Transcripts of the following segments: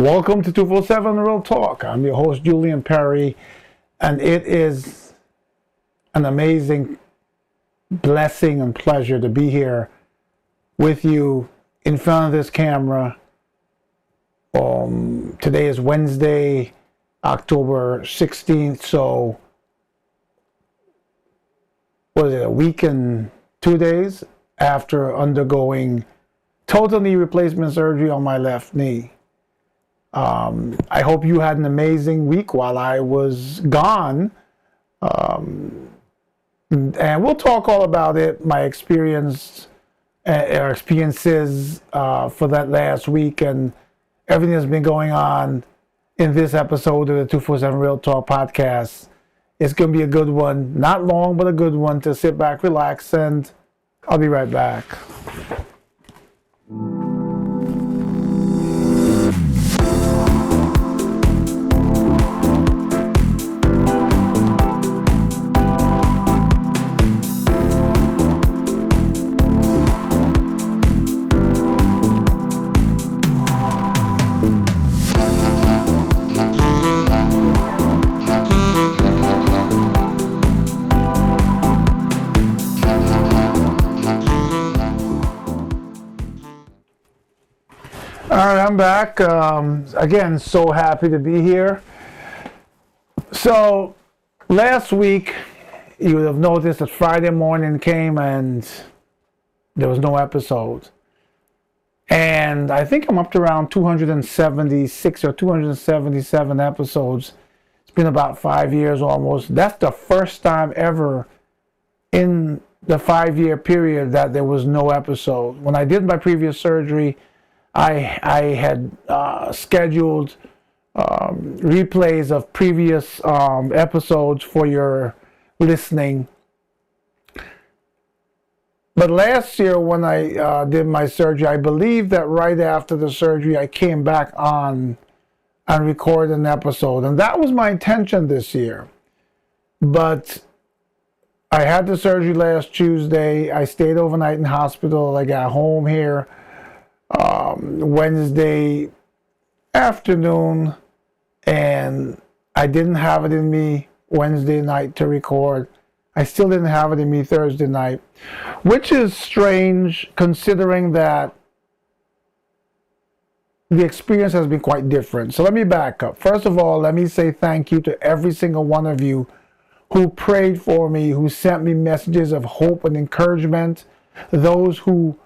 Welcome to 247 Real Talk. I'm your host, Julian Perry, and it is an amazing blessing and pleasure to be here with you in front of this camera. Today is Wednesday, October 16th, so what is it, a week and 2 days after undergoing total knee replacement surgery on my left knee. I hope you had an amazing week while I was gone. And we'll talk all about it, my experiences for that last week and everything that's been going on in this episode of the 247 Real Talk podcast. It's going to be a good one. Not long, but a good one to sit back, relax, and I'll be right back. All right, I'm back. Again, so happy to be here. So, last week, you would have noticed that Friday morning came and there was no episode. And I think I'm up to around 276 or 277 episodes. It's been about 5 years almost. That's the first time ever in the 5-year period that there was no episode. When I did my previous surgery, I had scheduled replays of previous episodes for your listening. But last year when I did my surgery, I believe that right after the surgery I came back on and recorded an episode. And that was my intention this year. But I had the surgery last Tuesday. I stayed overnight in hospital. I got home here Wednesday afternoon, and I didn't have it in me Wednesday night to record. I still didn't have it in me Thursday night, which is strange considering that the experience has been quite different. So let me back up. First of all, let me say thank you to every single one of you who prayed for me, who sent me messages of hope and encouragement, those who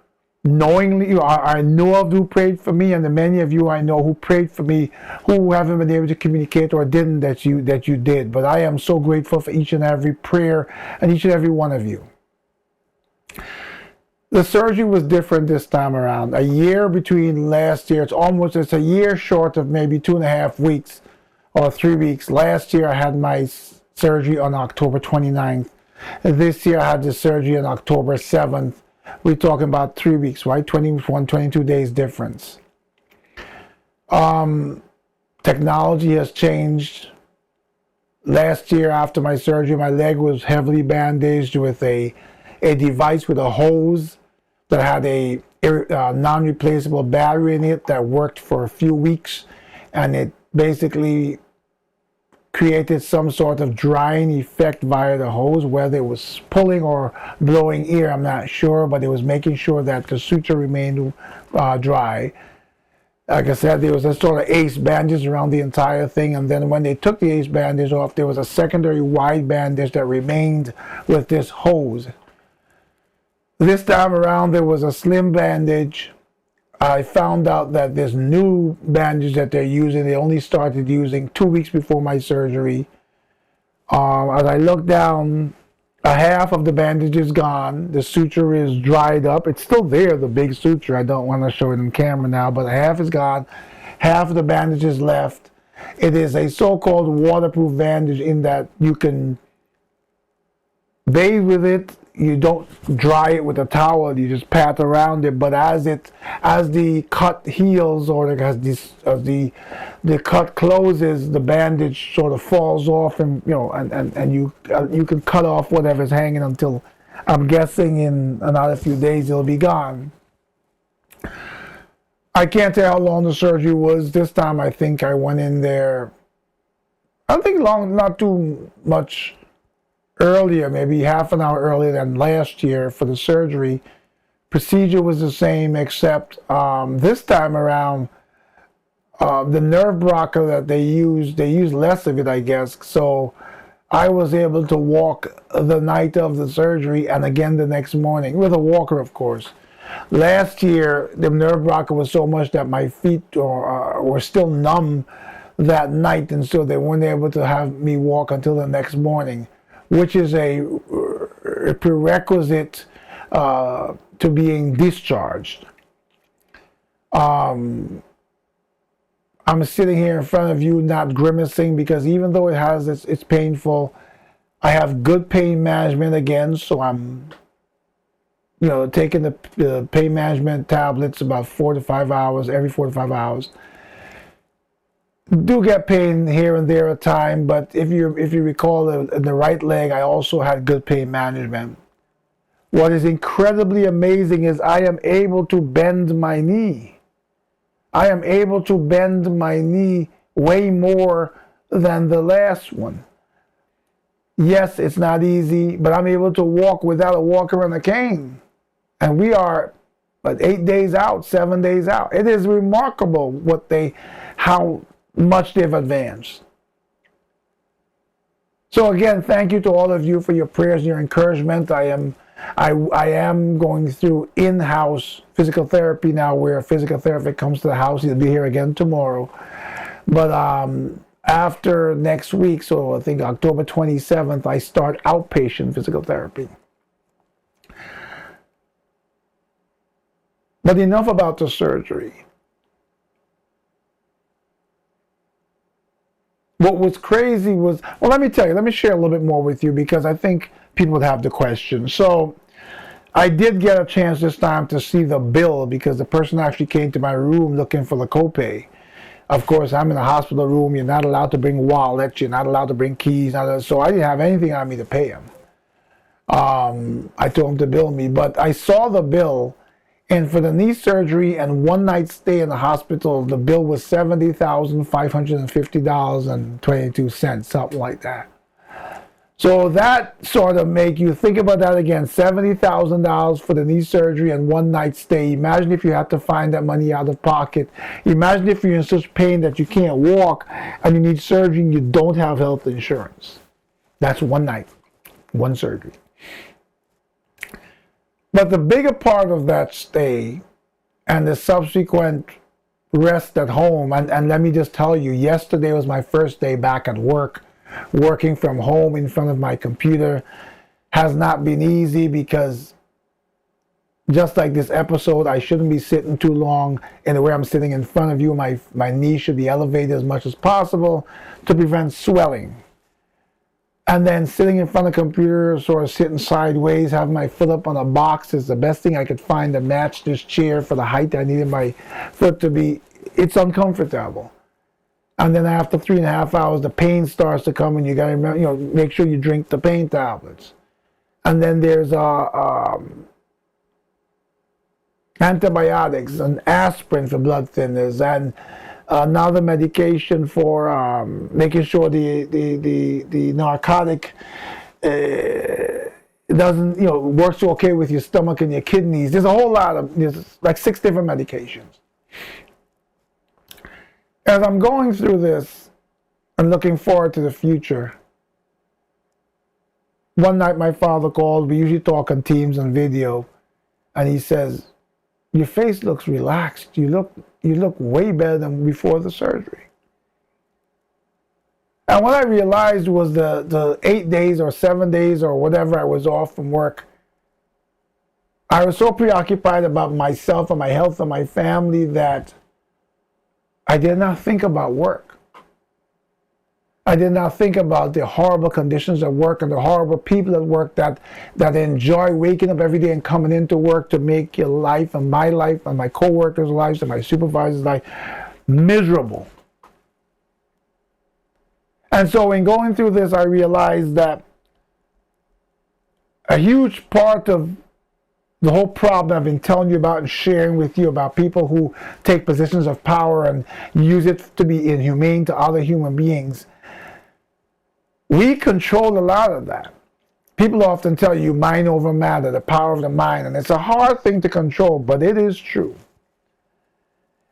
knowingly, I know of who prayed for me, and the many of you I know who prayed for me who haven't been able to communicate or didn't that you did. But I am so grateful for each and every prayer and each and every one of you. The surgery was different this time around. A year between last year, it's a year short of maybe 2.5 weeks or 3 weeks. Last year I had my surgery on October 29th. This year I had the surgery on October 7th. We're talking about 3 weeks, right? 21, 22 days difference. Technology has changed. Last year after my surgery, my leg was heavily bandaged with a device with a hose that had a non-replaceable battery in it that worked for a few weeks, and it basically created some sort of drying effect via the hose, whether it was pulling or blowing air, I'm not sure, but it was making sure that the suture remained dry. Like I said, there was a sort of ace bandage around the entire thing, and then when they took the ace bandage off, there was a secondary wide bandage that remained with this hose. This time around, there was a slim bandage. I found out that this new bandage that they're using, they only started using 2 weeks before my surgery. As I look down, a half of the bandage is gone. The suture is dried up. It's still there, the big suture. I don't want to show it on camera now, but half is gone. Half of the bandage is left. It is a so-called waterproof bandage in that you can bathe with it. You don't dry it with a towel, you just pat around it. But as the cut heals, or as the cut closes, the bandage sort of falls off, and you can cut off whatever's hanging until, I'm guessing, in another few days it'll be gone. I can't tell how long the surgery was. This time I think I went in there, I don't think long, not too much earlier, maybe half an hour earlier than last year for the surgery. Procedure was the same, except this time around, the nerve blocker that they used less of it, I guess. So I was able to walk the night of the surgery and again the next morning, with a walker, of course. Last year, the nerve blocker was so much that my feet were still numb that night, and so they weren't able to have me walk until the next morning, which is a prerequisite to being discharged. I'm sitting here in front of you not grimacing because even though it's painful, I have good pain management again, so I'm taking the pain management tablets about 4 to 5 hours, every 4 to 5 hours. Do get pain here and there at time, but if you recall, in the right leg, I also had good pain management. What is incredibly amazing is I am able to bend my knee. I am able to bend my knee way more than the last one. Yes, it's not easy, but I'm able to walk without a walker and a cane. And we are 8 days out, 7 days out. It is remarkable how much they've advanced. So again, thank you to all of you for your prayers and your encouragement. I am going through in-house physical therapy now, where a physical therapist comes to the house. He'll be here again tomorrow. But after next week, so I think October 27th, I start outpatient physical therapy. But enough about the surgery. What was crazy was, well, let me share a little bit more with you because I think people would have the question. So I did get a chance this time to see the bill because the person actually came to my room looking for the copay. Of course, I'm in a hospital room. You're not allowed to bring wallets. You're not allowed to bring keys. So I didn't have anything on me to pay him. I told him to bill me, but I saw the bill. And for the knee surgery and one night stay in the hospital, the bill was $70,550.22, something like that. So that sort of make you think about that again. $70,000 for the knee surgery and one night stay. Imagine if you had to find that money out of pocket. Imagine if you're in such pain that you can't walk and you need surgery and you don't have health insurance. That's one night, one surgery. But the bigger part of that stay and the subsequent rest at home, and let me just tell you, yesterday was my first day back at work, working from home in front of my computer, has not been easy because just like this episode, I shouldn't be sitting too long in the way I'm sitting in front of you. My knee should be elevated as much as possible to prevent swelling. And then sitting in front of the computer, sort of sitting sideways, having my foot up on a box is the best thing I could find to match this chair for the height I needed my foot to be. It's uncomfortable. And then after 3.5 hours, the pain starts to come, and you got to remember, make sure you drink the pain tablets. And then there's antibiotics and aspirin for blood thinners, and another medication for making sure the narcotic doesn't works okay with your stomach and your kidneys. There's a whole lot of, there's like 6 different medications. As I'm going through this and looking forward to the future, one night my father called. We usually talk on Teams and video, and he says, "Your face looks relaxed. You look way better than before the surgery." And what I realized was the 8 days or 7 days or whatever I was off from work, I was so preoccupied about myself and my health and my family that I did not think about work. I did not think about the horrible conditions at work and the horrible people at work that enjoy waking up every day and coming into work to make your life and my life and my co-workers' lives and my supervisor's life miserable. And so in going through this, I realized that a huge part of The whole problem I've been telling you about and sharing with you about people who take positions of power and use it to be inhumane to other human beings. We control a lot of that. People often tell you mind over matter, the power of the mind, and it's a hard thing to control, but it is true.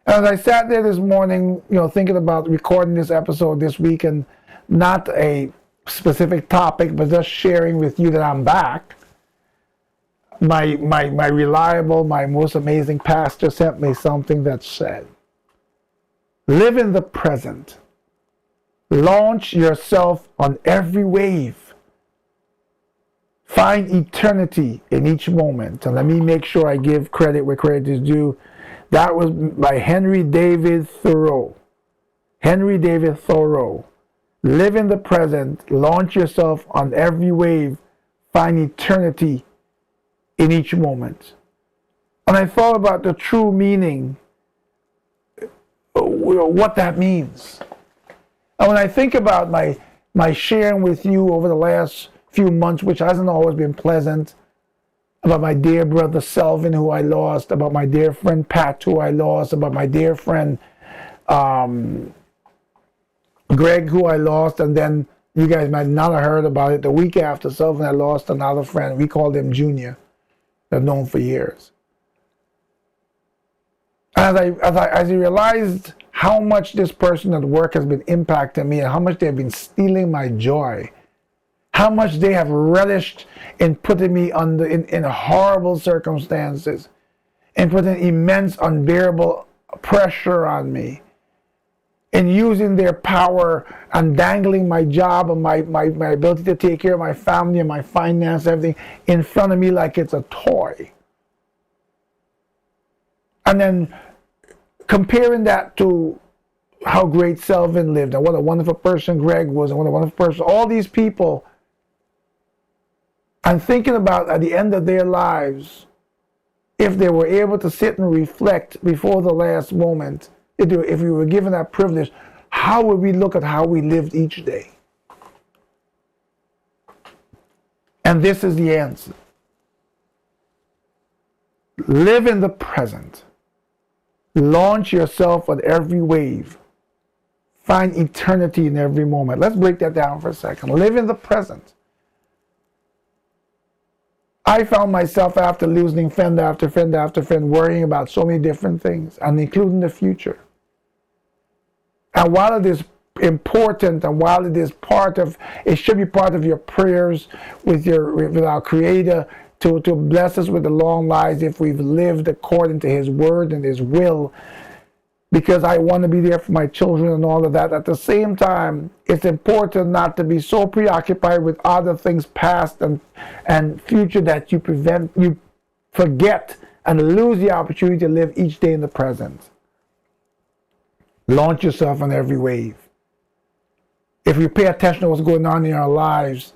As I sat there this morning, thinking about recording this episode this week, and not a specific topic, but just sharing with you that I'm back, my reliable, my most amazing pastor sent me something that said, live in the present. Launch yourself on every wave. Find eternity in each moment. And let me make sure I give credit where credit is due. That was by Henry David Thoreau. Henry David Thoreau. Live in the present. Launch yourself on every wave. Find eternity in each moment. And I thought about the true meaning, what that means. And when I think about my sharing with you over the last few months, which hasn't always been pleasant, about my dear brother Selvin, who I lost, about my dear friend Pat, who I lost, about my dear friend Greg, who I lost, and then you guys might not have heard about it. The week after, Selvin had lost another friend. We called him Junior. I've known for years. As I realized how much this person at work has been impacting me and how much they have been stealing my joy, how much they have relished in putting me in horrible circumstances and putting immense, unbearable pressure on me, in using their power and dangling my job and my ability to take care of my family and my finance, everything, in front of me like it's a toy. And then comparing that to how great Selvin lived and what a wonderful person Greg was and what a wonderful person, all these people, I'm thinking about at the end of their lives, if they were able to sit and reflect before the last moment, if we were given that privilege, how would we look at how we lived each day? And this is the answer. Live in the present. Launch yourself on every wave. Find eternity in every moment. Let's break that down for a second. Live in the present. I found myself, after losing friend after friend after friend, worrying about so many different things, and including the future. And while it is important, and while it should be part of your prayers with our Creator to bless us with the long lives if we've lived according to His word and His will, because I want to be there for my children and all of that. At the same time, it's important not to be so preoccupied with other things past and future that you forget and lose the opportunity to live each day in the present. Launch yourself on every wave. If you pay attention to what's going on in our lives,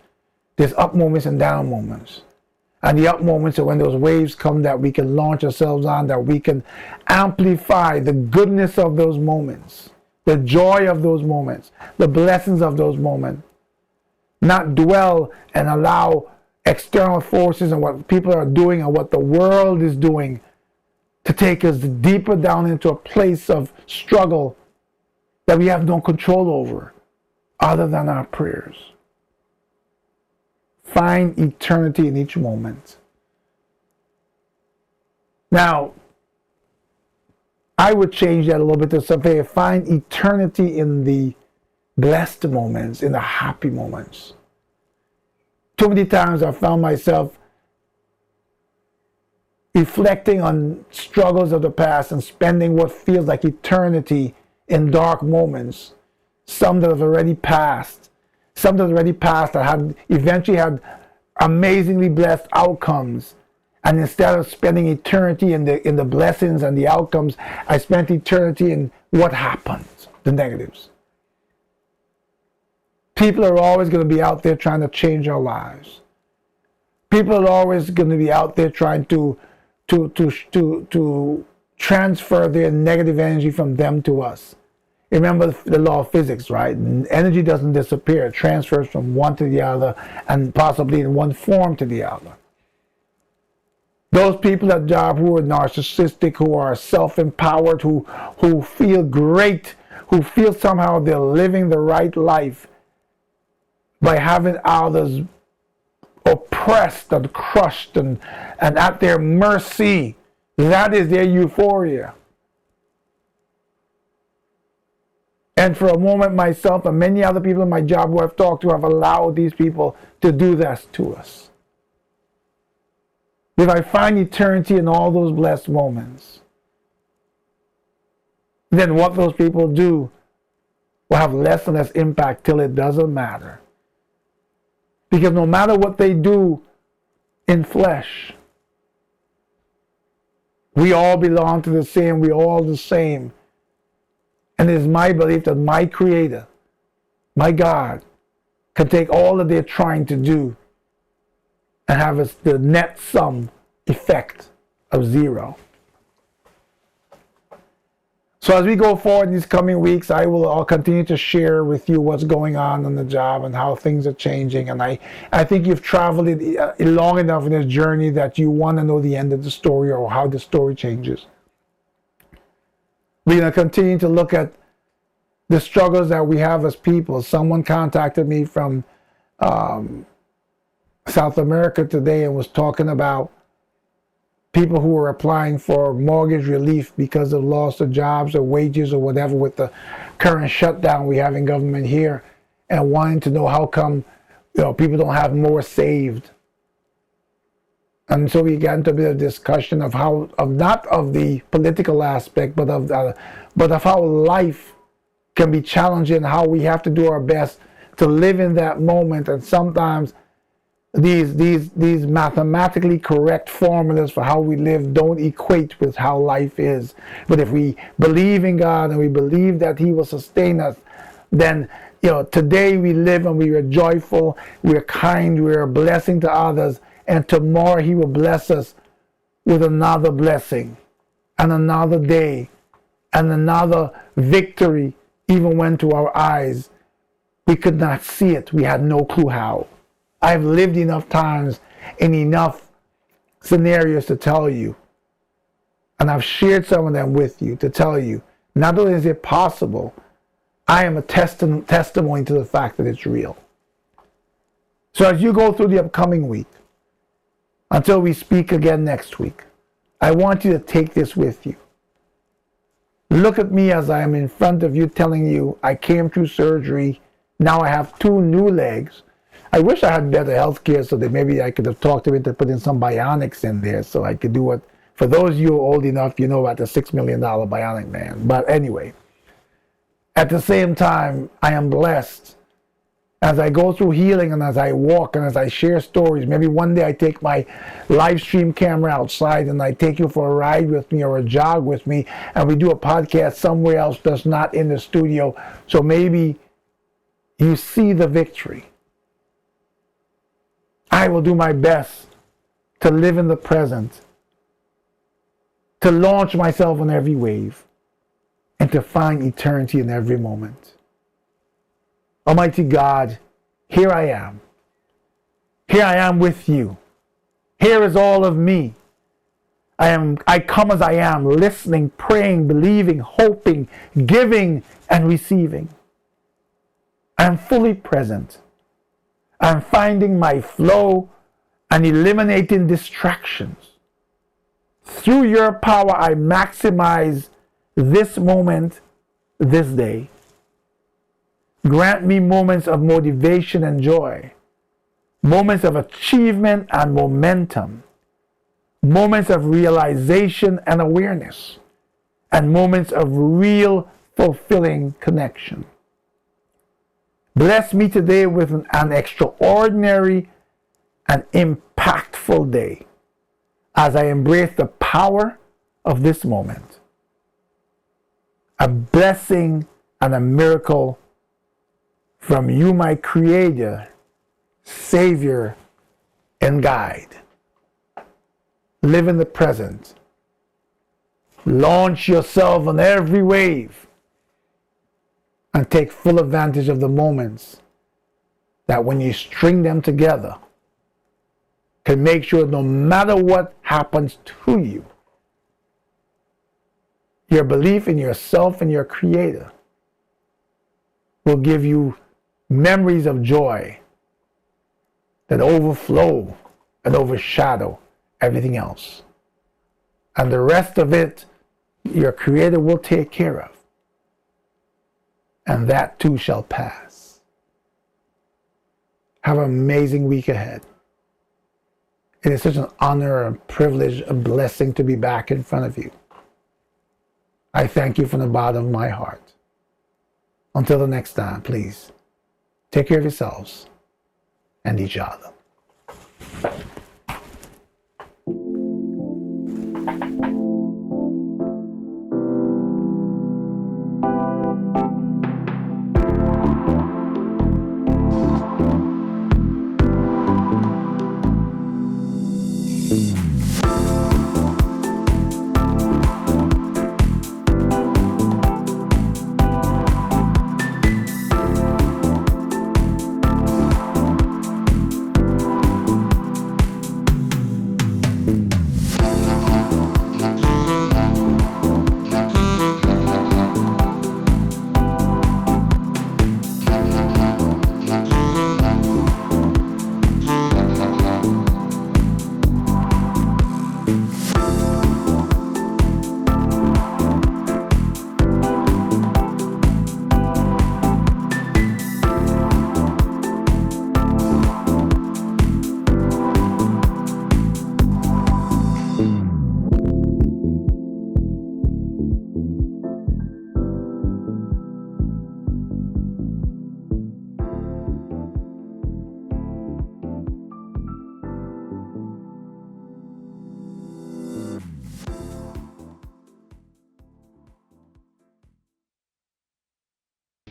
there's up moments and down moments. And the up moments are when those waves come that we can launch ourselves on, that we can amplify the goodness of those moments, the joy of those moments, the blessings of those moments. Not dwell and allow external forces and what people are doing and what the world is doing to take us deeper down into a place of struggle that we have no control over other than our prayers. Find eternity in each moment. Now, I would change that a little bit to something. Find eternity in the blessed moments, in the happy moments. Too many times I found myself reflecting on struggles of the past and spending what feels like eternity in dark moments, some that have already passed, that had eventually had amazingly blessed outcomes. And instead of spending eternity in the blessings and the outcomes, I spent eternity in what happened, the negatives. People are always going to be out there trying to change our lives. People are always going to be out there trying to transfer their negative energy from them to us. Remember the law of physics, right? Energy doesn't disappear. It transfers from one to the other and possibly in one form to the other. Those people at job who are narcissistic, who are self-empowered, who feel great, who feel somehow they're living the right life by having others oppressed and crushed and at their mercy. That is their euphoria. And for a moment, myself and many other people in my job who I've talked to have allowed these people to do that to us. If I find eternity in all those blessed moments, then what those people do will have less and less impact till it doesn't matter. Because no matter what they do in flesh, we all belong to the same, we all the same. And it is my belief that my Creator, my God, can take all that they're trying to do and have the net sum effect of zero. So as we go forward in these coming weeks, I'll continue to share with you what's going on the job and how things are changing. And I think you've traveled long enough in this journey that you want to know the end of the story or how the story changes. We're going to continue to look at the struggles that we have as people. Someone contacted me from South America today and was talking about people who were applying for mortgage relief because of loss of jobs or wages or whatever with the current shutdown we have in government here, and wanting to know how come people don't have more saved. And so we got into a bit of discussion of not of the political aspect, but of how life can be challenging, how we have to do our best to live in that moment. And sometimes these mathematically correct formulas for how we live don't equate with how life is. But if we believe in God and we believe that He will sustain us, then today we live and we are joyful, we're kind, we're a blessing to others, and tomorrow He will bless us with another blessing and another day and another victory, even when to our eyes we could not see it. We had no clue how. I've lived enough times in enough scenarios to tell you, and I've shared some of them with you to tell you, not only is it possible, I am a testimony to the fact that it's real. So as you go through the upcoming week, until we speak again next week, I want you to take this with you. Look at me as I am in front of you telling you I came through surgery. Now I have 2 new legs. I wish I had better health care so that maybe I could have talked to it to put in some bionics in there so I could do what, for those of you old enough, you know about the $6 million bionic man. But anyway, at the same time, I am blessed as I go through healing and as I walk and as I share stories. Maybe one day I take my live stream camera outside and I take you for a ride with me or a jog with me and we do a podcast somewhere else that's not in the studio. So maybe you see the victory. I will do my best to live in the present, to launch myself on every wave, and to find eternity in every moment. Almighty God, here I am. Here I am with you. Here is all of me. I come as I am, listening, praying, believing, hoping, giving, and receiving. I am fully present. I'm finding my flow and eliminating distractions. Through your power, I maximize this moment, this day. Grant me moments of motivation and joy, moments of achievement and momentum, moments of realization and awareness, and moments of real fulfilling connection. Bless me today with an extraordinary and impactful day as I embrace the power of this moment. A blessing and a miracle from you, my Creator, Savior, and Guide. Live in the present. Launch yourself on every wave and take full advantage of the moments that when you string them together, can make sure no matter what happens to you, your belief in yourself and your Creator will give you memories of joy that overflow and overshadow everything else. And the rest of it, your Creator will take care of. And that too shall pass. Have an amazing week ahead. It is such an honor, a privilege, a blessing to be back in front of you. I thank you from the bottom of my heart. Until the next time, please take care of yourselves and each other.